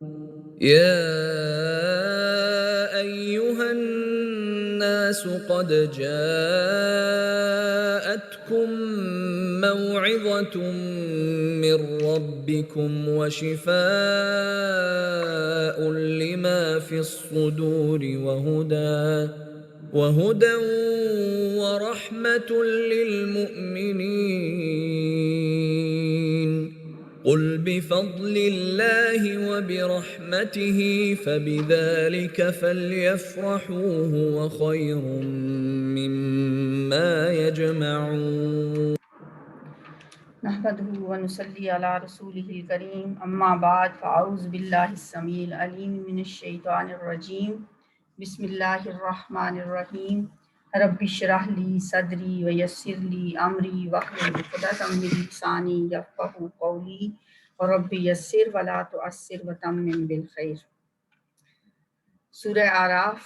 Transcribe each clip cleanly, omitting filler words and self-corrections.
يا أيها الناس قد جاءتكم موعظة من ربكم وشفاء لما في الصدور وهدى ورحمة للمؤمنين. قل بفضل الله وبرحمته فبذلك فليفرحوا هو خير مما يجمعون. نحمده ونصلي على رسوله الكريم اما بعد فاعوذ بالله السميع العليم من الشيطان الرجيم بسم الله الرحمن الرحيم رب اشرح لي صدري ويسر لي امري واحلل عقدة من لساني يفقهوا قولي رب يسر ولا تعسر وتمم بالخير۔ سورہ آراف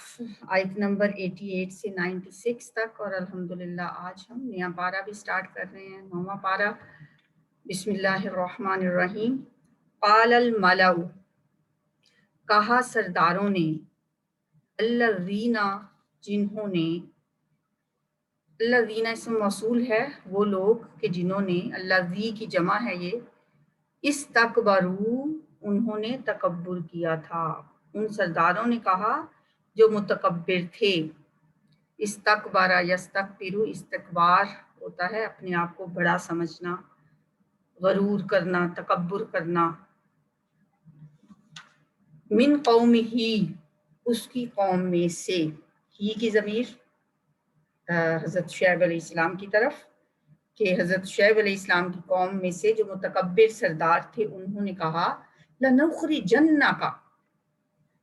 آیت نمبر 88 سے 96 تک، اور الحمدللہ آج ہم نیا پارہ بھی سٹارٹ کر رہے ہیں، 9واں پارہ۔ بسم اللہ الرحمن الرحیم۔ قال الملأ، کہا سرداروں نے، الذین، جنہوں نے، الذین اسم موصول ہے وہ لوگ کہ جنہوں نے، الذی کی جمع ہے یہ، استکبروا، انہوں نے تکبر کیا تھا، ان سرداروں نے کہا جو متکبر تھے۔ استکبر یستکبر، استکبار ہوتا ہے اپنے آپ کو بڑا سمجھنا، غرور کرنا، تکبر کرنا۔ من قومہ، اس کی قوم میں سے، ہی کی ضمیر حضرت شعیب علیہ السلام کی طرف، کہ حضرت شعیب علیہ السلام کی قوم میں سے جو متکبر سردار تھے انہوں نے کہا لَنُخْرِجَنَّكَ،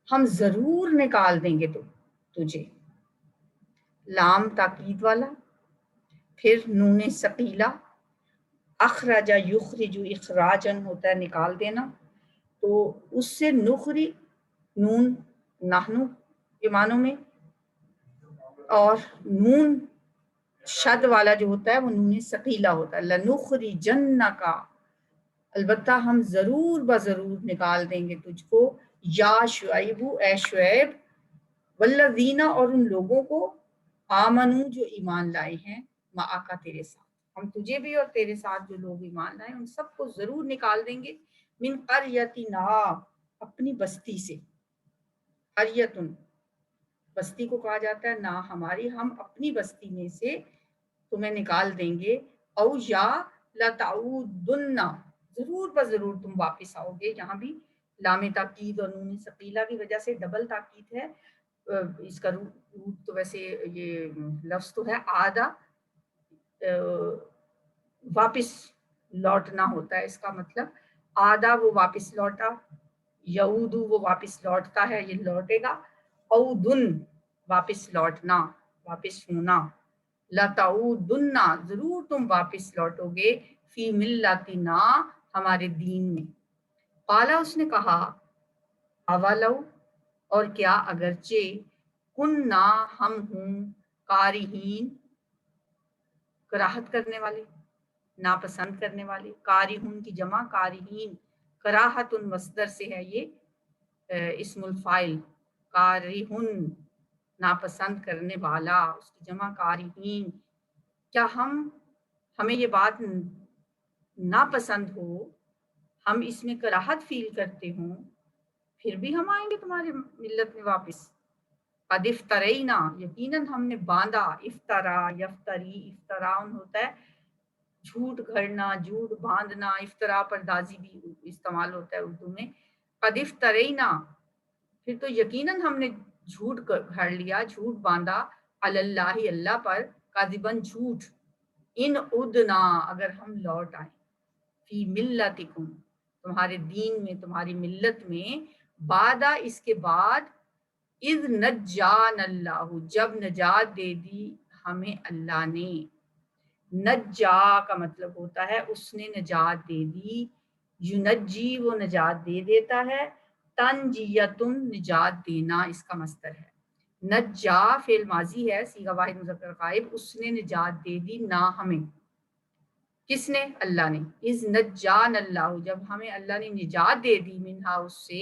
ہم ضرور نکال دیں گے تجھے۔ لام تاکید والا، پھر نون ثقیلہ، اخرج یخرج اخراجن ہوتا ہے نکال دینا، تو اس سے نخری نون نحنو کے معنوں میں، اور نون شد والا جو ہوتا ہے وہ نون ثقیلہ ہوتا ہے، لنخرجنک، البتہ ہم ضرور بضرور نکال دیں گے تجھ کو، یا شعیب، اے شعیب، والذین، اور ان لوگوں کو، آمنو، جو ایمان لائے ہیں، معاکا، تیرے ساتھ، ہم تجھے بھی اور تیرے ساتھ جو لوگ ایمان لائے ان سب کو ضرور نکال دیں گے، من قریتنا، اپنی بستی سے، قریتن بستی کو کہا جاتا ہے، نہ ہماری، ہم اپنی بستی میں سے تمہیں نکال دیں گے، او یا لتعودن، ضرور بضرور تم واپس آؤ گے، یہاں بھی لام تاکید اور نون ثقیلہ کی وجہ سے ڈبل تاکید ہے۔ اس کا روٹ تو ویسے یہ لفظ تو ہے آدھا، واپس لوٹنا ہوتا ہے، اس کا مطلب آدھا وہ واپس لوٹا، یعودو وہ واپس لوٹتا ہے، یہ لوٹے گا، اودن واپس لوٹنا، واپس ہونا، لتعودن ضرور تم واپس لوٹو گے، فی ملتنا ہمارے دین میں۔ قالا اس نے کہا، اولو اور کیا اگرچہ، کننا ہم ہوں، کارہین کراہت کرنے والے، ناپسند کرنے والے، کارہون کی جمع کارہین، کراہت مصدر سے ہے یہ اسم الفاعل، کارہن ناپسند کرنے والا، اس کی جمع کارہین، کیا ہمیں یہ بات ناپسند ہو، ہم اس میں کراہت فیل کرتے ہوں، پھر بھی ہم آئیں گے تمہارے ملت میں واپس۔ قد افترینا، یقیناً ہم نے باندھا، افطرا یفتری، افتراؤن ہوتا ہے جھوٹ گھڑنا، جھوٹ باندھنا، افطرا پردازی بھی استعمال ہوتا ہے اردو میں۔ قد افترینا، پھر تو یقیناً ہم نے جھوٹ گھڑ لیا، جھوٹ باندھا، علی اللہ، اللہ پر، کاذباً جھوٹ، ان ادنا اگر ہم لوٹ آئیں، فی ملتکم تمہارے دین میں، تمہاری ملت میں، بعدا اس کے بعد، اذ نجان اللہ جب نجات دے دی ہمیں اللہ نے، نجا کا مطلب ہوتا ہے اس نے نجات دے دی، ینجی وہ نجات دے دیتا ہے، تنجیتن نجات دینا اس کا مصدر ہے، نجا فعل ماضی ہے صیغہ واحد مذکر غائب، اس نے نجات دے دی نہ ہمیں، کس نے؟ اللہ نے، اذ نجان اللہ جب ہمیں اللہ نے نجات دے دی، منہا اس سے،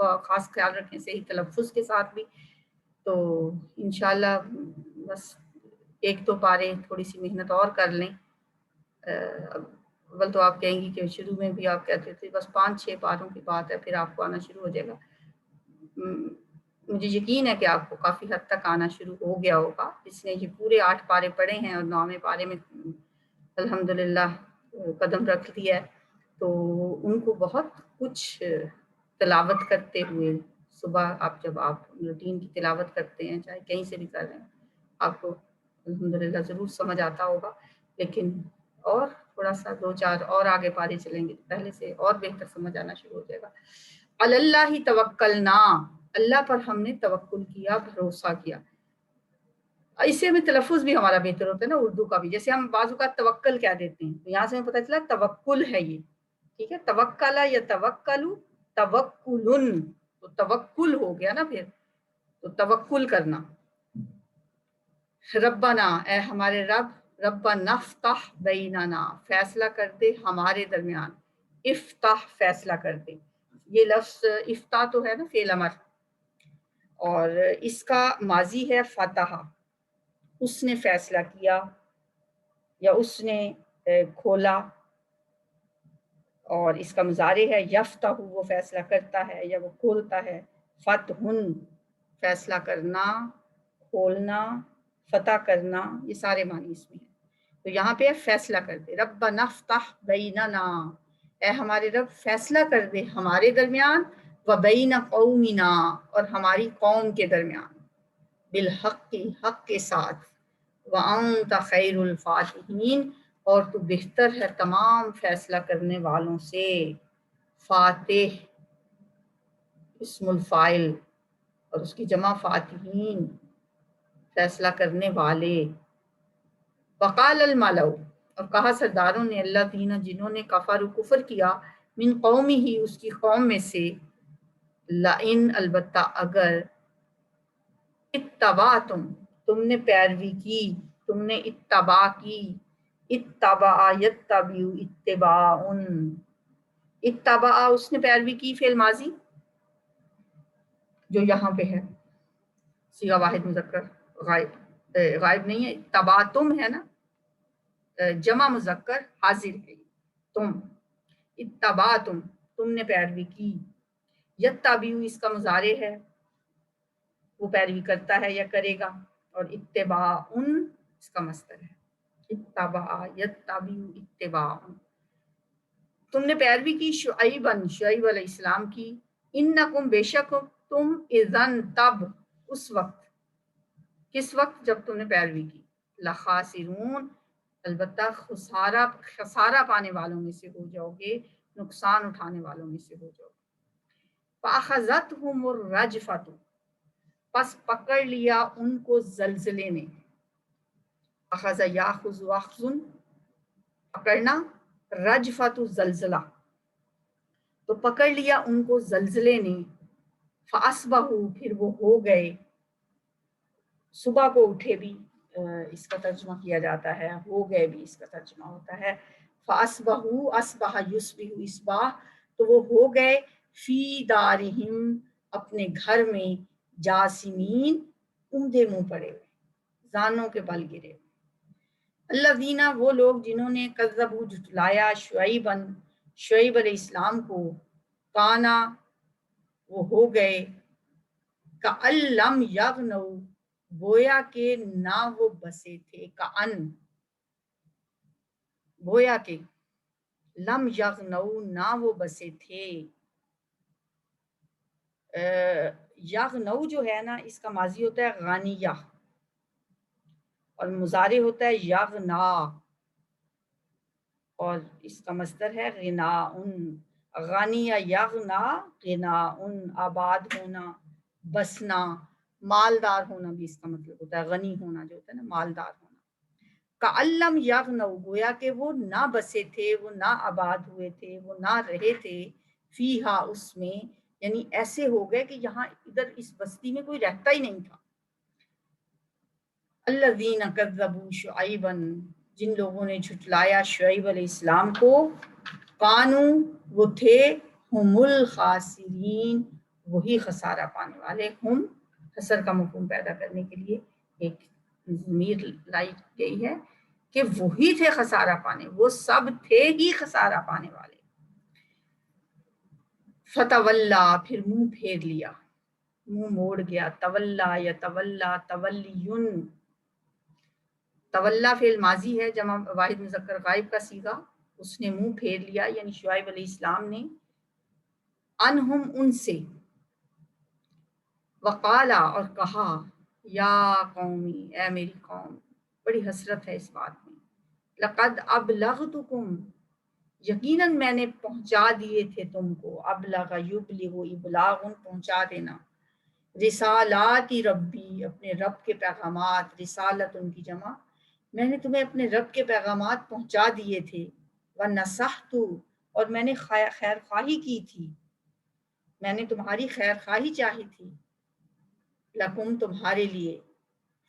کا خاص خیال رکھیں صحیح تلفظ کے ساتھ بھی. تو انشاءاللہ بس ایک دو پارے تھوڑی سی محنت اور کر لیں. اول تو آپ کہیں گی کہ شروع میں بھی آپ کہتے تھے بس 5-6 پاروں کی بات ہے پھر آپ کو آنا شروع ہو جائے گا. مجھے یقین ہے کہ آپ کو کافی حد تک آنا شروع ہو گیا ہوگا. جس نے یہ پورے 8 پارے پڑھے ہیں اور 9ویں پارے میں الحمدللہ قدم رکھ دیا ہے تو ان کو بہت کچھ تلاوت کرتے ہوئے صبح جب آپ روٹین کی تلاوت کرتے ہیں چاہے کہیں سے بھی کر رہے ہیں آپ کو الحمدللہ ضرور سمجھ آتا ہوگا. لیکن اور تھوڑا سا 2-4 اور آگے پارے چلیں گے پہلے سے اور بہتر سمجھ آنا شروع ہو جائے گا. اللہ توکلنا، اللہ پر ہم نے توکل کیا، بھروسہ کیا. اسے میں تلفظ بھی ہمارا بہتر ہوتا ہے نا اردو کا بھی. جیسے ہم بعض اوقات توکل کیا دیتے ہیں تو یہاں سے ہمیں پتہ چلا توکل ہے یہ. ٹھیک ہے، توکلا یا توکلو توکلن تو توکل ہو گیا نا. پھر تو توکل کرنا. ربنا، اے ہمارے رب، ربنا افتح بیننا، فیصلہ کر دے ہمارے درمیان. افتح، فیصلہ کر دے. یہ لفظ افتح تو ہے نا فعل امر اور اس کا ماضی ہے فتح، اس نے فیصلہ کیا یا اس نے کھولا. اور اس کا مضارع ہے یفتح، وہ فیصلہ کرتا ہے یا وہ کھولتا ہے. فتحن، فیصلہ کرنا، کھولنا، فتح کرنا، یہ سارے معنی اس میں ہیں. تو یہاں پہ فیصلہ کر دے. ربنا افتح بیننا، اے ہمارے رب فیصلہ کر دے ہمارے درمیان، وبین قومنا، اور ہماری قوم کے درمیان، بالحق، حق کے ساتھ، وانت خیر الفاتحین، اور تو بہتر ہے تمام فیصلہ کرنے والوں سے. فاتح اسم الفاعل اور اس کی جمع فاتحین، فیصلہ کرنے والے. وقال الملأ، اور کہا سرداروں نے، الذین، جنہوں نے کفروا، کفر کیا، من قومی ہی، اس کی قوم میں سے، لئن، البتہ اگر، اتبعتم، تم نے پیروی کی، تم نے اتباع کی. اتبع یتبع اتباعن، اتبع اس نے پیروی کی، فعل ماضی جو یہاں پہ ہے صیغہ واحد مذکر غائب نہیں ہے. اتبعتم ہے نا، جمع مذکر حاضر ہے. تم، اتبعتم، تم نے پیروی کی. یتبع اس کا مضارع ہے، وہ پیروی کرتا ہے یا کرے گا. اور اتباعن اس کا مصدر ہے. اتبع یتبع اتباعن، تم نے پیروی کی شعیباً، شعیب علیہ السلام کی. انکم، بے شک تم، اذن، تب، اس وقت، کس وقت، جب تم نے پیروی کی، لخاسرون، البتہ خسارہ پانے والوں میں سے ہو جاؤ گے، نقصان اٹھانے والوں میں سے ہو جاؤ گے. فاخذتهم الرجفۃ، پس پکڑ لیا ان کو زلزلے نے. اخذ یاخذ اخذ، پکڑنا، رجفۃ زلزلہ، تو پکڑ لیا ان کو زلزلے نے. فاصبحوا، پھر وہ ہو گئے، صبح کو اٹھے بھی اس کا ترجمہ کیا جاتا ہے، ہو گئے بھی اس کا ترجمہ ہوتا ہے. فاصبحوا، اصبح یصبح اصباح، تو وہ ہو گئے، فی دارہم، اپنے گھر میں، جاسمین، اوندا منہ پڑے ہوئے، زانوں کے بل گرے. الذین، وہ لوگ جنہوں نے کذبوا، جھٹلایا، شعیباً، شعیب علیہ السلام کو، کانا، وہ ہو گئے، کأن لم یغنوا، گویا کہ نہ وہ بسے تھے. کأن، گویا کہ، لم یغنوا، نہ وہ بسے تھے. یغنو جو ہے نا، اس کا ماضی ہوتا ہے غانیہ اور مضارع ہوتا ہے یغنا، اور اس کا مصدر ہے غناءن. غانیہ یغنا، غناءن، آباد ہونا، بسنا، مالدار ہونا بھی اس کا مطلب ہوتا ہے. غنی ہونا جو ہوتا ہے نا، مالدار ہونا. کأن لم یغنوا، گویا کہ وہ نہ بسے تھے، وہ نہ آباد ہوئے تھے، وہ نہ رہے تھے، فیہا، اس میں، یعنی ایسے ہو گئے کہ یہاں ادھر اس بستی میں کوئی رہتا ہی نہیں تھا. الذین کذبوا شعیبا، جن لوگوں نے جھٹلایا شعیب علیہ السلام کو، کانو، وہ تھے، ہم الخاسرین، وہی خسارہ پانے والے ہم حسر کا مفہوم پیدا کرنے کے لیے ایک ضمیر لائی گئی ہے کہ وہی تھے خسارہ پانے، وہ سب تھے ہی خسارہ پانے والے. فتولا پھر منہ پھیر لیا، منہ موڑ گیا. تولا یا تولا تولیون، تولا فعل ماضی ہے جمع واحد مذکر غائب کا صیغہ. اس نے منہ پھیر لیا یعنی شعیب علیہ السلام نے، انہم ان سے، وقالا اور کہا، یا قومی اے میری قوم. بڑی حسرت ہے اس بات میں. لقد ابلغتکم یقیناً میں نے پہنچا دیے تھے تم کو. ابلغ یبلغ ابلاغ پہنچا دینا. رسالاتی ربی اپنے رب کے پیغامات، رسالت ان کی جمع، میں نے تمہیں اپنے رب کے پیغامات پہنچا دیے تھے. ونصحت اور میں نے خیر خواہی کی تھی، میں نے تمہاری خیر خواہی چاہی تھی. لکم تمہارے لیے.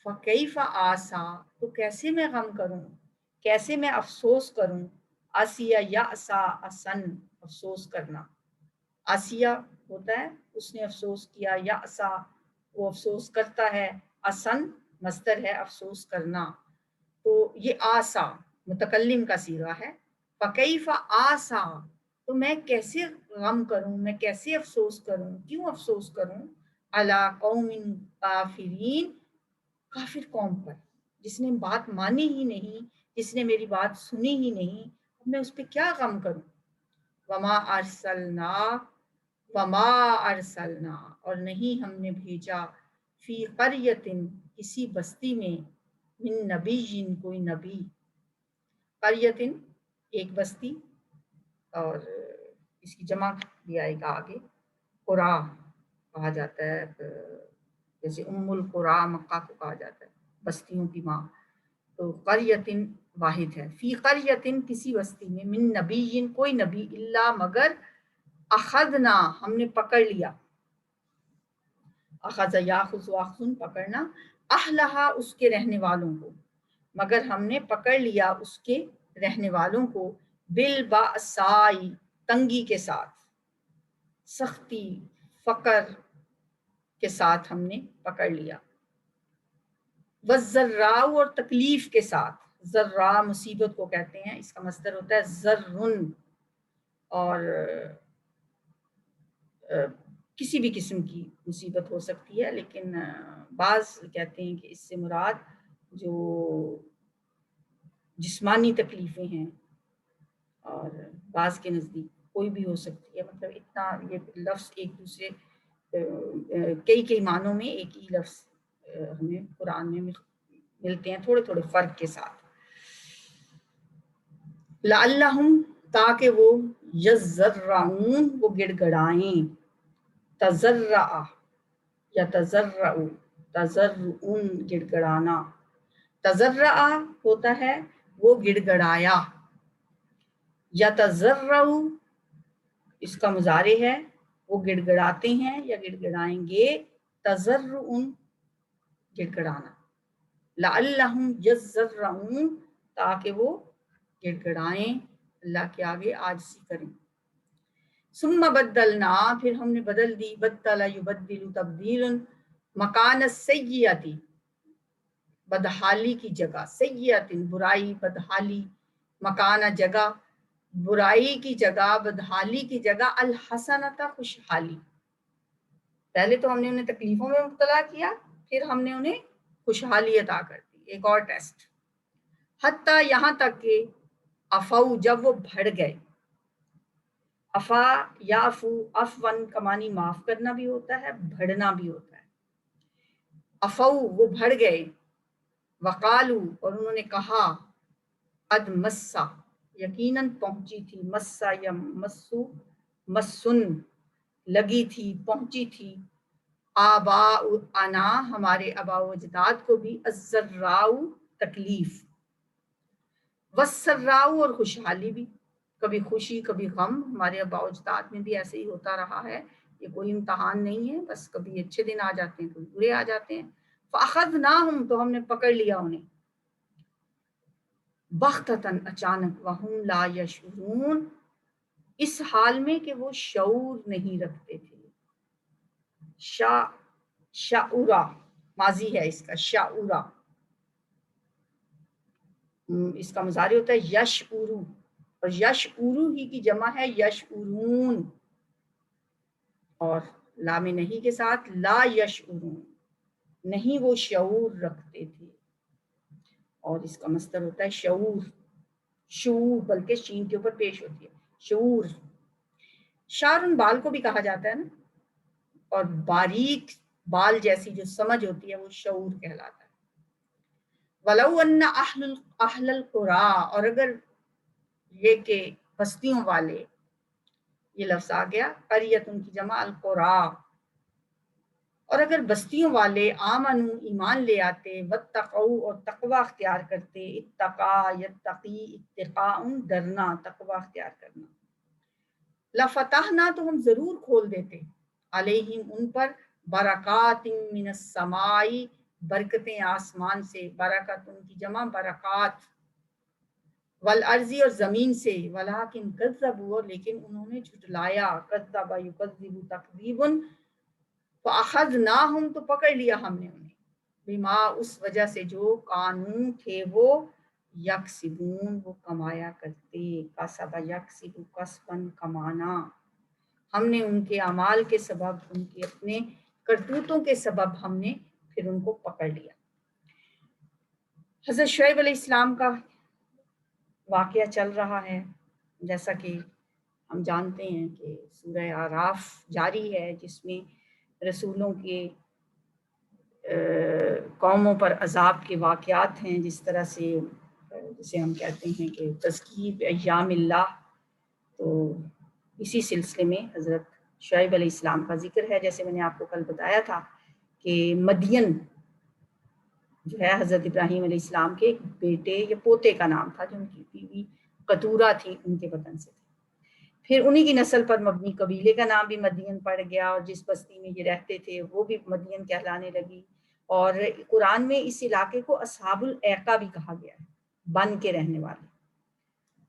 فکیف آسا تو کیسے میں غم کروں، کیسے میں افسوس کروں. آسیہ یأسا اسن افسوس کرنا. آسیہ ہوتا ہے اس نے افسوس کیا، یأسا وہ افسوس کرتا ہے، اسن مصدر ہے افسوس کرنا. تو یہ آسا متکلم کا صیغہ ہے. فکیف آسا تو میں کیسے غم کروں، میں کیسے افسوس کروں، کیوں افسوس کروں. علی قوم کافرین کافر قوم پر، جس نے بات مانی ہی نہیں، جس نے میری بات سنی ہی نہیں، میں اس پہ کیا غم کروں. وما ارسلنا اور نہیں ہم نے بھیجا، فی قریۃ کسی بستی میں، من نبی کوئی نبی. قریۃ ایک بستی، اور اس کی جمع بھی آئے گا آگے. قرا کہا جاتا ہے، جیسے ام القرا مکہ کو کہا جاتا ہے بستیوں کی ماں. تو قریۃ واحد ہے. فی قریۃ کسی بستی میں، من نبی کوئی نبی، الا مگر، اخذنا ہم نے پکڑ لیا. اخذ یاخذ اخذ پکڑنا، اہلہا اس کے رہنے والوں کو، مگر ہم نے پکڑ لیا اس کے رہنے والوں کو. بالبأسائی تنگی کے ساتھ، سختی فقر کے ساتھ ہم نے پکڑ لیا. والضراء اور تکلیف کے ساتھ. ذرا مصیبت کو کہتے ہیں، اس کا مصدر ہوتا ہے ذرن، اور کسی بھی قسم کی مصیبت ہو سکتی ہے، لیکن بعض کہتے ہیں کہ اس سے مراد جو جسمانی تکلیفیں ہیں، اور بعض کے نزدیک کوئی بھی ہو سکتی ہے. مطلب اتنا یہ لفظ ایک دوسرے کئی معنوں میں ایک ہی لفظ ہمیں قرآن میں ملتے ہیں تھوڑے تھوڑے فرق کے ساتھ. لعلہم تاکہ وہ، یضرعون وہ گڑ گڑائیں. تضرع یا تضرع، تضرعون گڑ گڑانا. تضرع ہوتا ہے وہ گڑ گڑایا. یا تضرع اس کا مضارع ہے وہ گڑ گڑاتے ہیں یا گڑ گڑائیں گے. تضرعن گڑ گڑانا. لعلہم یضرعون تاکہ وہ گڑ گڑائیں، اللہ کے آگے عاجزی کریں. ثم بدلنا پھر ہم نے بدل دی، بدل یبدل تبدیلا، مکان السیئۃ بدحالی کی جگہ، سیئۃ برائی، بدحالی، مکانہ جگہ، برائی کی جگہ، بدحالی کی جگہ، الحسنۃ خوشحالی. پہلے تو ہم نے انہیں تکلیفوں میں مبتلا کیا، پھر ہم نے انہیں خوشحالی عطا کر دی. ایک اور ٹیسٹ. حتیٰ یہاں تک کہ، افو جب وہ بڑھ گئے. افا یافو افون کا معنی معاف کرنا بھی ہوتا ہے، بڑھنا بھی ہوتا ہے. افو وہ بڑھ گئے. وقالو اور انہوں نے کہا، قد مسا یقیناً پہنچی تھی، مسا یا مسو مسن لگی تھی، پہنچی تھی، آباؤنا ہمارے آباء و اجداد کو بھی، الضراء تکلیف، والسراء اور خوشحالی بھی، کبھی خوشی کبھی غم. ہمارے آباء و اجداد میں بھی ایسے ہی ہوتا رہا ہے، یہ کوئی امتحان نہیں ہے، بس کبھی اچھے دن آ جاتے ہیں کبھی برے آ جاتے ہیں. فاخذناہم تو ہم نے پکڑ لیا انہیں، بغتۃ اچانک، وہم لا یشعرون اس حال میں کہ وہ شعور نہیں رکھتے تھے. شعورا ماضی ہے اس کا، شعورا اس کا مضارع ہوتا ہے یشعرو، اور یشعرو ہی کی جمع ہے یشعرون، اور لام نہیں کے ساتھ لا یشعرون، نہیں وہ شعور رکھتے تھے، اور اس کا مصدر ہوتا ہے شعور، شعور بلکہ شین کے اوپر پیش ہوتی ہے، شعور۔ شعر بال کو بھی کہا جاتا ہے نا، اور باریک بال جیسی جو سمجھ ہوتی ہے وہ شعور کہلاتا ہے۔ وَلَوْ أَنَّ أَهْلَ الْقُرَىٰ، اور اگر یہ کہ بستیوں والے، یہ لفظ آ گیا قریۃ ان کی جمع القریٰ، اور اگر بستیوں والے آمنوا ایمان لے آتے، واتقوا اور تقوی اختیار کرتے، اتقا یتقی اتقاء ڈرنا، تقوی اختیار کرنا، لفتحنا تو ہم ضرور کھول دیتے، علیہم ان پر، برکات من السماء برکتیں آسمان سے، برکت ان کی جمع برکات، والارضی اور زمین سے، ولکن کذبوا لیکن انہوں نے جھٹلایا، کذب یکذب تکذیبا، فاخذناہم تو پکڑ لیا ہم نے انہیں، بما اس وجہ سے جو قانون تھے وہ، یکسبون وہ کمایا کرتے، کسب یکسب کسبا کمانا، ہم نے ان کے اعمال کے سبب، ان کے اپنے کرتوتوں کے سبب ہم نے پھر ان کو پکڑ لیا۔ حضرت شعیب علیہ السلام کا واقعہ چل رہا ہے، جیسا کہ ہم جانتے ہیں کہ سورہ اعراف جاری ہے، جس میں رسولوں کے قوموں پر عذاب کے واقعات ہیں، جس طرح سے جسے ہم کہتے ہیں کہ تذکیر ایام اللہ، تو اسی سلسلے میں حضرت شعیب علیہ السلام کا ذکر ہے۔ جیسے میں نے آپ کو کل بتایا تھا کہ مدین جو ہے حضرت ابراہیم علیہ السلام کے ایک بیٹے یا پوتے کا نام تھا، جو ان کی بیوی قطورہ تھی ان کے وطن سے تھے، پھر انہی کی نسل پر مبنی قبیلے کا نام بھی مدین پڑ گیا، اور جس بستی میں یہ رہتے تھے وہ بھی مدین کہلانے لگی، اور قرآن میں اس علاقے کو اصحاب الایکہ بھی کہا گیا ہے، بن کے رہنے والے،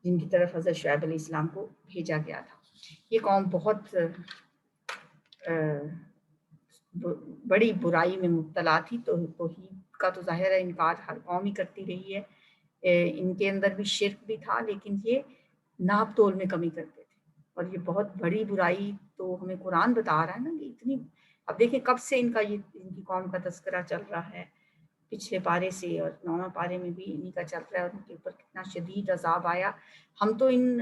جن کی طرف حضرت شعیب علیہ السلام کو بھیجا گیا تھا۔ یہ قوم بہت بڑی برائی میں مبتلا تھی، تو توحید کا تو ظاہر ہے انکار ہر قوم ہی کرتی رہی ہے، ان کے اندر بھی شرک بھی تھا، لیکن یہ ناپ تول میں کمی کرتے تھے، اور یہ بہت بڑی برائی تو ہمیں قرآن بتا رہا ہے نا کہ اتنی، اب دیکھیں کب سے ان کی قوم کا تذکرہ چل رہا ہے، پچھلے پارے سے، اور 9 پارے میں بھی انہی کا چل رہا ہے، اور ان کے اوپر کتنا شدید عذاب آیا۔ ہم تو ان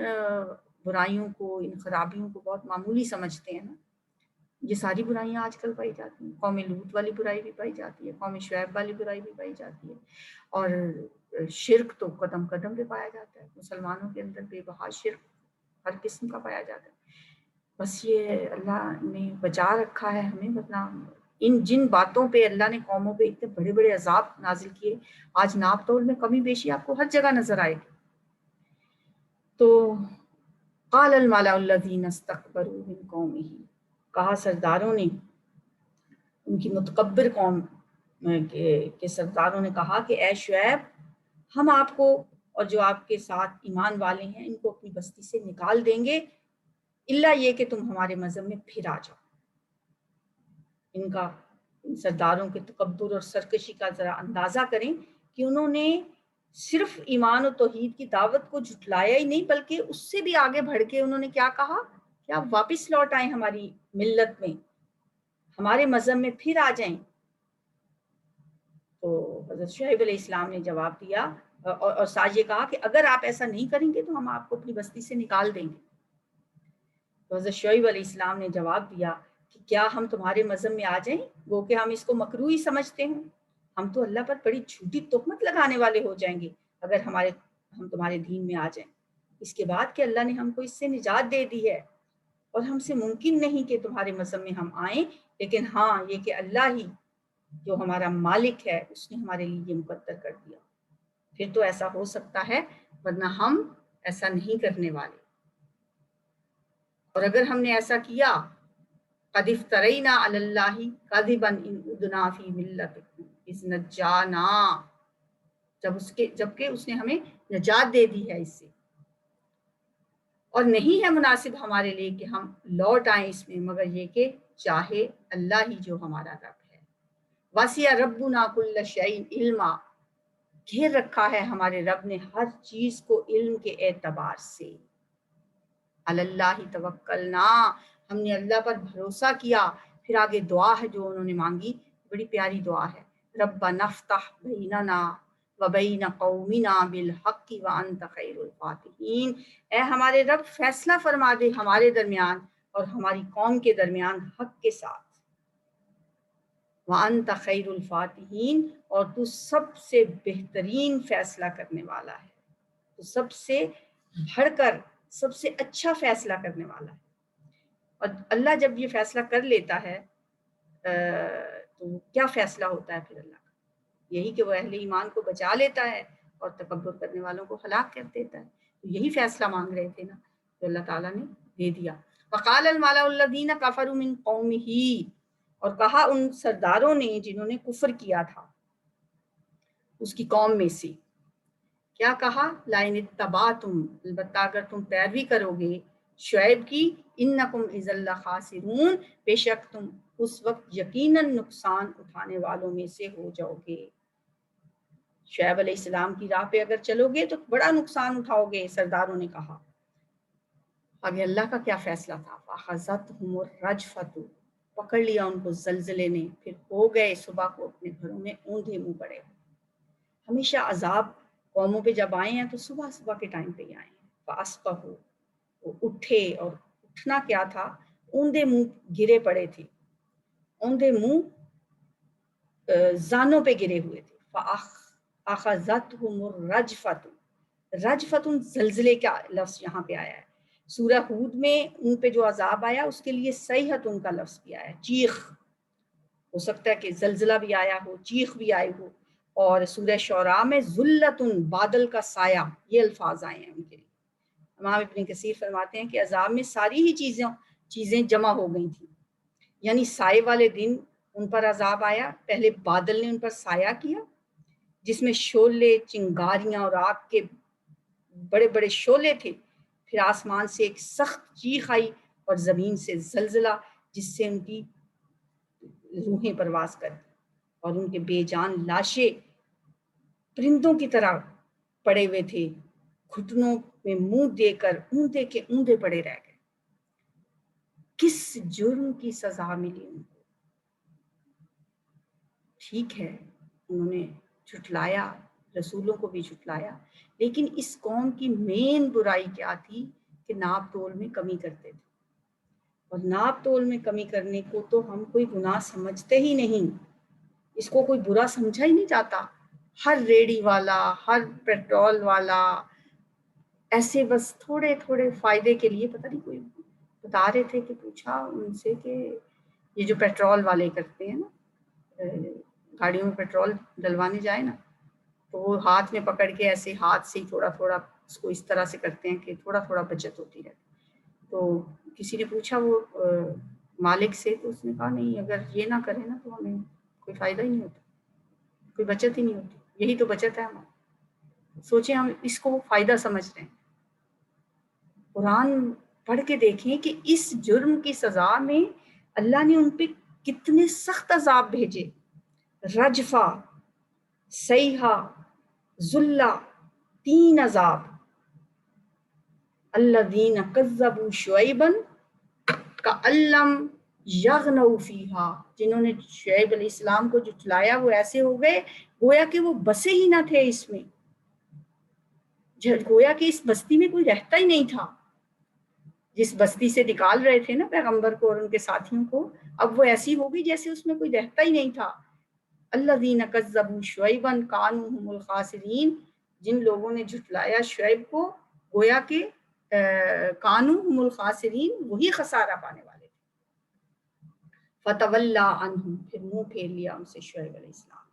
برائیوں کو، ان خرابیوں کو بہت معمولی سمجھتے ہیں نا، یہ ساری برائیاں آج کل پائی جاتی ہیں، قوم لوط والی برائی بھی پائی جاتی ہے، قوم شعیب والی برائی بھی پائی جاتی ہے، اور شرک تو قدم قدم پہ پایا جاتا ہے، مسلمانوں کے اندر بے بہا شرک ہر قسم کا پایا جاتا ہے۔ بس یہ اللہ نے بچا رکھا ہے ہمیں، ورنہ ان جن باتوں پہ اللہ نے قوموں پہ اتنے بڑے بڑے عذاب نازل کیے، آج ناپ تول میں کمی بیشی آپ کو ہر جگہ نظر آئے گی۔ تو قال الملأ الذین استکبروا من قومہ، کہا سرداروں نے، ان کی متکبر قوم کے سرداروں نے کہا کہ اے شعیب، ہم آپ کو اور جو آپ کے ساتھ ایمان والے ہیں ان کو اپنی بستی سے نکال دیں گے، الا یہ کہ تم ہمارے مذہب میں پھر آ جاؤ۔ ان سرداروں کے تکبر اور سرکشی کا ذرا اندازہ کریں کہ انہوں نے صرف ایمان و توحید کی دعوت کو جھٹلایا ہی نہیں، بلکہ اس سے بھی آگے بڑھ کے انہوں نے کیا کہا کہ آپ واپس لوٹ آئیں ہماری ملت میں، ہمارے مذہب میں پھر آ جائیں۔ تو حضرت شعیب علیہ السلام نے جواب دیا، اور ساتھ یہ کہا کہ اگر آپ ایسا نہیں کریں گے تو ہم آپ کو اپنی بستی سے نکال دیں گے۔ تو حضرت شعیب علیہ السلام نے جواب دیا کہ کیا ہم تمہارے مذہب میں آ جائیں، وہ کہ ہم اس کو مکروہ سمجھتے ہیں، ہم تو اللہ پر بڑی جھوٹی تہمت لگانے والے ہو جائیں گے اگر ہم تمہارے دین میں آ جائیں، اس کے بعد کہ اللہ نے ہم کو اس سے نجات دے دی ہے، اور ہم سے ممکن نہیں کہ تمہارے مذہب میں ہم آئیں، لیکن ہاں یہ کہ اللہ ہی جو ہمارا مالک ہے اس نے ہمارے لیے یہ مقدر کر دیا، پھر تو ایسا ہو سکتا ہے، ورنہ ہم ایسا نہیں کرنے والے، اور اگر ہم نے ایسا کیا، قد افترینا علی اللہ کذبا ان عدنا فی ملتکم اذ نجانا، جبکہ اس نے ہمیں نجات دے دی ہے اس سے، اور نہیں ہے مناسب ہمارے لیے کہ ہم لوٹ آئیں اس میں، مگر یہ کہ چاہے اللہ ہی جو ہمارا رب ہے۔ وسع ربنا کل شیء علما، گھیر رکھا ہے ہمارے رب نے ہر چیز کو علم کے اعتبار سے۔ علی اللہ توکلنا، ہم نے اللہ پر بھروسہ کیا۔ پھر آگے دعا ہے جو انہوں نے مانگی، بڑی پیاری دعا ہے، ربنا افتح بیننا وبین قومنا بالحق وانت خیر الفاتحین، اے ہمارے رب فیصلہ فرما دے ہمارے درمیان اور ہماری قوم کے درمیان حق کے ساتھ، وانت خیر الفاتحین، اور تو سب سے بہترین فیصلہ کرنے والا ہے، تو سب سے بڑھ کر سب سے اچھا فیصلہ کرنے والا ہے۔ اور اللہ جب یہ فیصلہ کر لیتا ہے تو کیا فیصلہ ہوتا ہے پھر اللہ کا؟ یہی کہ وہ اہل ایمان کو بچا لیتا ہے اور تکبر کرنے والوں کو ہلاک کر دیتا ہے۔ تو یہی فیصلہ مانگ رہے تھے نا، تو اللہ تعالیٰ نے دے دیا۔ وقال الملأ الذین کفروا من قومہ، اور کہا ان سرداروں نے جنہوں نے کفر کیا تھا اس کی قوم میں سے، کیا کہا؟ لَإِنِ اتَّبَعْتُمْ، البتہ اگر تم پیروی کرو گے شعیب کی، اِنَّكُمْ إِذًا لَخَاسِرُونَ، بے شک تم اس وقت یقیناً نقصان اٹھانے والوں میں سے ہو جاؤ گے۔ شعیب علیہ السلام کی راہ پہ اگر چلو گے تو بڑا نقصان اٹھاؤ گے، سرداروں نے کہا۔ آگے اللہ کا کیا فیصلہ تھا؟ فَأَخَذَتْهُمُ الرَّجْفَةُ، پکڑ لیا ان کو زلزلے نے، پھر ہو گئے صبح کو اپنے گھروں میں اوندھے منہ پڑے۔ ہمیشہ عذاب قوموں پہ جب آئے ہیں تو صبح صبح کے ٹائم پہ ہی آئے ہیں۔ فَأَصْبَحُوا، وہ اٹھے، اور اٹھنا کیا تھا؟ اوندھے منہ گرے پڑے تھے، اوندھے منہ زانوں پہ گرے ہوئے تھے۔ فَأَخَذَتْهُمُ الرَّجْفَةُ، رجفتن زلزلے کا لفظ یہاں پہ آیا ہے۔ سورہ ہود میں ان پہ جو عذاب آیا اس کے لیے صیحت ان کا لفظ بھی آیا ہے، چیخ، ہو سکتا ہے کہ زلزلہ بھی آیا ہو، چیخ بھی آئی ہو۔ اور سورہ شعراء میں ذلتن، بادل کا سایہ، یہ الفاظ آئے ہیں ان کے لیے۔ امام ابن کثیر فرماتے ہیں کہ عذاب میں ساری ہی چیزیں جمع ہو گئی تھیں، یعنی سائے والے دن ان پر عذاب آیا، پہلے بادل نے ان پر سایہ کیا جس میں شعلے، چنگاریاں اور آگ کے بڑے بڑے شعلے تھے، پھر آسمان سے ایک سخت چیخ آئی اور زمین سے زلزلہ جس سے ان کی روحیں پرواز کر دی، اور ان کے بے جان لاشیں پرندوں کی طرح پڑے ہوئے تھے، گھٹنوں میں منہ دے کر اوندے کے اوندے پڑے رہ گئے۔ کس جرم کی سزا ملی ان کو؟ ٹھیک ہے انہوں نے جھٹلایا، رسولوں کو بھی جھٹلایا، لیکن اس قوم کی مین برائی کیا تھی کہ ناپ تول میں کمی کرتے تھے، اور ناپ تول میں کمی کرنے کو تو ہم کوئی گناہ سمجھتے ہی نہیں، اس کو کوئی برا سمجھا ہی نہیں جاتا۔ ہر ریڑی والا، ہر پیٹرول والا ایسے بس تھوڑے تھوڑے فائدے کے لیے، پتہ نہیں کوئی بتا رہے تھے کہ پوچھا ان سے کہ یہ جو پیٹرول والے کرتے ہیں نا، گاڑیوں میں پیٹرول ڈلوانے جائے نا تو وہ ہاتھ میں پکڑ کے ایسے ہاتھ سے ہی تھوڑا تھوڑا اس کو اس طرح سے کرتے ہیں کہ تھوڑا تھوڑا بچت ہوتی ہے۔ تو کسی نے پوچھا وہ مالک سے، تو اس نے کہا نہیں، اگر یہ نہ کریں نا تو ہمیں کوئی فائدہ ہی نہیں ہوتا، کوئی بچت ہی نہیں ہوتی، یہی تو بچت ہے ہماری۔ سوچیں ہم اس کو فائدہ سمجھ رہے ہیں۔ قرآن پڑھ کے دیکھیں کہ اس جرم کی سزا میں اللہ نے ان پہ کتنے سخت عذاب بھیجے، رجفہ، صیحہ، ذلہ، 3 عذاب۔ الذین کذبوا شعیبا کأن لم یغنوا فیہا، جنہوں نے شعیب علیہ السلام کو جھٹلایا وہ ایسے ہو گئے گویا کہ وہ بسے ہی نہ تھے اس میں، گویا کہ اس بستی میں کوئی رہتا ہی نہیں تھا۔ جس بستی سے نکال رہے تھے نا پیغمبر کو اور ان کے ساتھیوں کو، اب وہ ایسی ہوگی جیسے اس میں کوئی رہتا ہی نہیں تھا۔ الذین کذبوا شعیبا کانوا هم الخاسرین، جن لوگوں نے جھٹلایا شعیب کو گویا کہ کانوا هم الخاسرین، وہی خسارہ پانے والے تھے۔ فتولی عنہم، پھر منہ پھیر لیا ان سے شعیب علیہ السلام،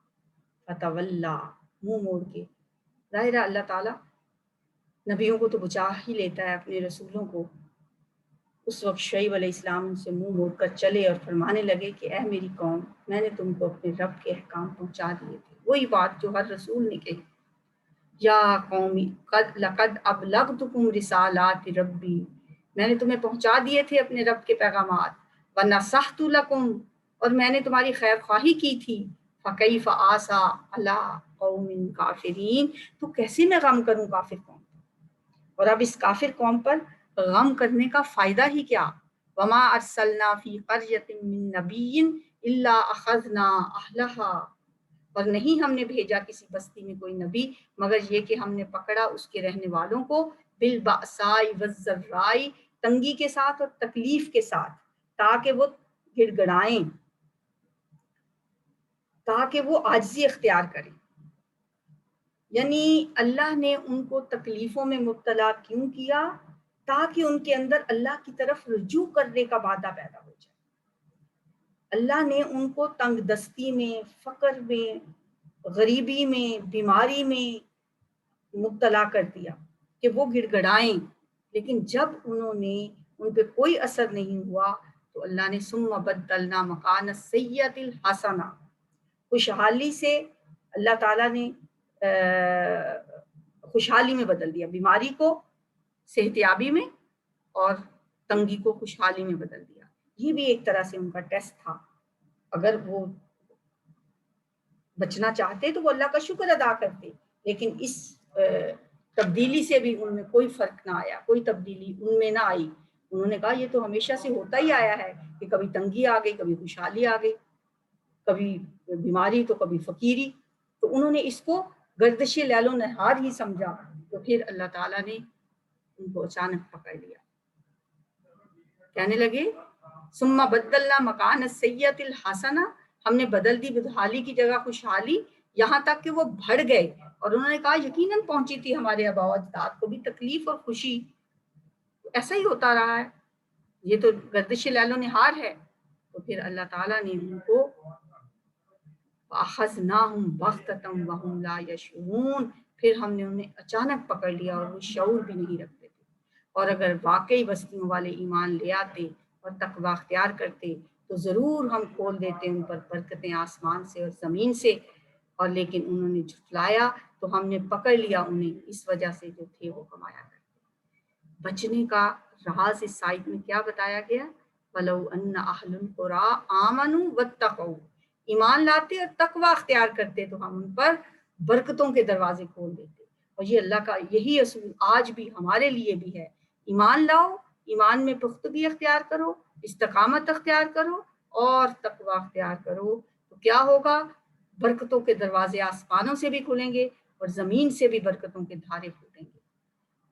فتولی، منہ موڑ کے۔ ظاہر ہے اللہ تعالیٰ نبیوں کو تو بچا ہی لیتا ہے، اپنے رسولوں کو۔ اس وقت شعیب علیہ السلام سے منہ موڑ کر چلے اور فرمانے لگے کہ اے میری قوم، میں نے تم کو اپنے رب کے احکام پہنچا دیے تھے، وہی بات جو ہر رسول نے کہی، یا قومی لقد ابلغتکم رسالات ربی، میں نے تمہیں پہنچا دیے تھے اپنے رب کے پیغامات، وَنَصَحْتُ لَكُمْ اور میں نے تمہاری خیر خواہی کی تھی، فَكَيْفَ آسَى عَلَىٰ قَوْمٍ كَافِرِينَ تو کیسے میں غم کروں کافر قوم پر، اور اب اس کافر قوم پر غم کرنے کا فائدہ ہی کیا؟ وَمَا أَرْسَلْنَا فِي قَرْيَةٍ مِّن نَبِيٍّ إِلَّا أَخَذْنَا أَهْلَهَا اور نہیں ہم نے بھیجا کسی بستی میں کوئی نبی مگر یہ کہ ہم نے پکڑا اس کے رہنے والوں کو بالبأساء والضراء تنگی کے ساتھ اور تکلیف کے ساتھ، تاکہ وہ گڑ گڑائیں، تاکہ وہ عاجزی اختیار کریں۔ یعنی اللہ نے ان کو تکلیفوں میں مبتلا کیوں کیا؟ تاکہ ان کے اندر اللہ کی طرف رجوع کرنے کا مادہ پیدا ہو جائے۔ اللہ نے ان کو تنگ دستی میں، فقر میں، غریبی میں، بیماری میں مبتلا کر دیا کہ وہ گڑ گڑائیں، لیکن جب انہوں نے ان پہ کوئی اثر نہیں ہوا تو اللہ نے ثم بدلنا مکان السیئۃ الحسنہ، خوشحالی سے اللہ تعالیٰ نے خوشحالی میں بدل دیا، بیماری کو صحت یابی میں اور تنگی کو خوشحالی میں بدل دیا۔ یہ بھی ایک طرح سے ان کا ٹیسٹ تھا، اگر وہ بچنا چاہتے تو وہ اللہ کا شکر ادا کرتے، لیکن اس تبدیلی سے بھی ان میں کوئی فرق نہ آیا، کوئی تبدیلی ان میں نہ آئی۔ انہوں نے کہا یہ تو ہمیشہ سے ہوتا ہی آیا ہے کہ کبھی تنگی آ گئی، کبھی خوشحالی آ گئی، کبھی بیماری تو کبھی فقیری، تو انہوں نے اس کو گردش لیل و نہار ہی سمجھا، تو پھر اللہ تعالیٰ نے ان کو اچانک پکڑ لیا۔ کہنے لگے ثم بدلنا مکان السیئۃ الحسنہ، ہم نے بدل دی بدحالی کی جگہ خوشحالی، یہاں تک کہ وہ بڑھ گئے اور انہوں نے کہا یقیناً پہنچی تھی ہمارے آباء و اجداد کو بھی تکلیف اور خوشی، ایسا ہی ہوتا رہا ہے، یہ تو گردش لیل و نہار ہے۔ تو پھر اللہ تعالیٰ نے ان کو فَأَخَذْنَاهُمْ بَغْتَةً وَهُمْ لَا يَشْعُرُونَ، پھر ہم نے انہیں اچانک پکڑ لیا اور وہ شعور بھی نہیں رکھتے تھے۔ اور اگر واقعی بستیوں والے ایمان لے آتے اور تقوی اختیار کرتے تو ضرور ہم کھول دیتے ان پر برکتیں آسمان سے اور زمین سے، اور لیکن انہوں نے جھٹلایا تو ہم نے پکڑ لیا انہیں اس وجہ سے جو تھے وہ کمایا کرتے۔ بچنے کا راز اس آیت میں کیا بتایا گیا؟ وَلَوْ أَنَّ أَهْلُ الْقُرَىٰ آمَنُوا وَاتَّقَوْا، ایمان لاتے اور تقوی اختیار کرتے تو ہم ان پر برکتوں کے دروازے کھول دیتے۔ اور یہ اللہ کا یہی اصول آج بھی ہمارے لیے بھی ہے، ایمان لاؤ، ایمان میں پختگی اختیار کرو، استقامت اختیار کرو اور تقوی اختیار کرو، تو کیا ہوگا؟ برکتوں کے دروازے آسمانوں سے بھی کھلیں گے اور زمین سے بھی برکتوں کے دھارے پھوٹیں گے۔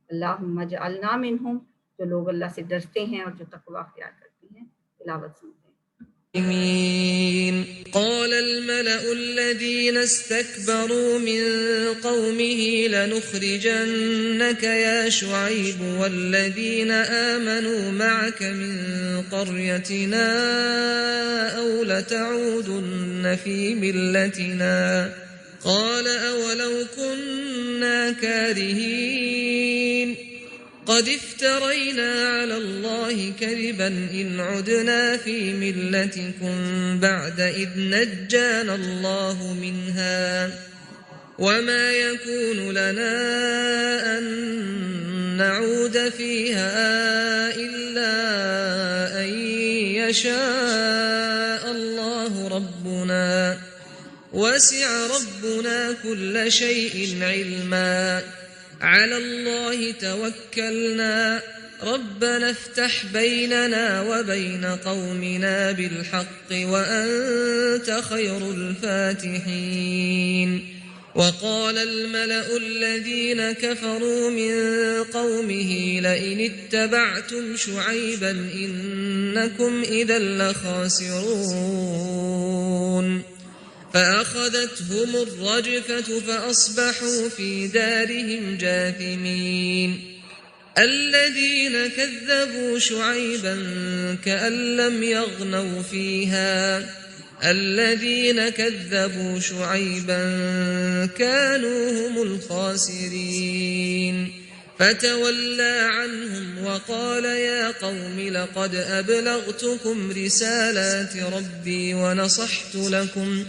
اللہم اجعلنا منہم، جو لوگ اللہ سے ڈرتے ہیں اور جو تقوی اختیار کرتے ہیں۔ تلاوت سنتے ہیں۔ قال الملأ الذين استكبروا من قومه لنخرجنك يا شعيب والذين آمنوا معك من قريتنا أو لتعودن في ملتنا قال أولو كنا كارهين قد افترينا على الله كذبا إن عدنا في ملتكم بعد إذ نجانا الله منها وما يكون لنا أن نعود فيها إلا أن يشاء الله ربنا وسع ربنا كل شيء علما على الله توكلنا ربنا افتح بيننا وبين قومنا بالحق وأنت خير الفاتحين وقال الملأ الذين كفروا من قومه لئن اتبعتم شعيبا إنكم إذا لخاسرون فأخذتهم الرجفة فأصبحوا في دارهم جاثمين الذين كذبوا شعيبا كأن لم يغنوا فيها الذين كذبوا شعيبا كانوا هم الخاسرين فتولى عنهم وقال يا قوم لقد أبلغتكم رسالات ربي ونصحت لكم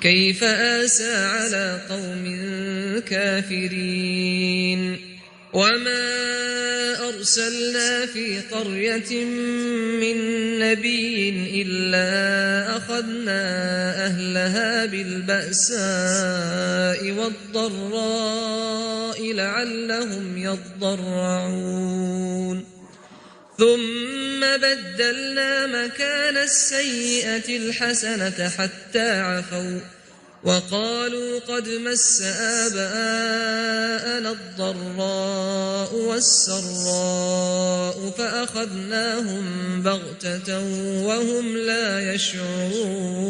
كيف آسى على قوم كافرين وما أرسلنا في قرية من نبي إلا أخذنا أهلها بالبأساء والضراء لعلهم يضرعون ثم بدلنا مكان السيئة الحسنة حتى عفوا وقالوا قد مس آباءنا الضراء والسراء فأخذناهم بغتة وهم لا يشعرون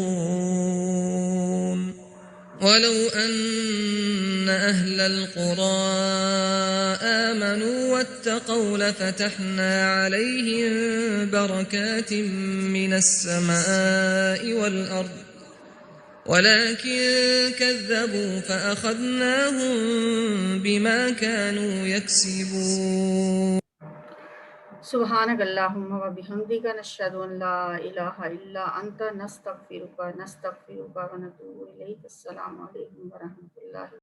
ولو أن أهل القرى آمنوا واتقوا لفتحنا عليهم بركات من السماء والأرض ولكن كذبوا فأخذناهم بما كانوا يكسبون. سبحانك اللهم وبحمدك نشهد أن لا إله إلا أنت نستغفرك ونتوب إليك. السلام عليكم ورحمة الله.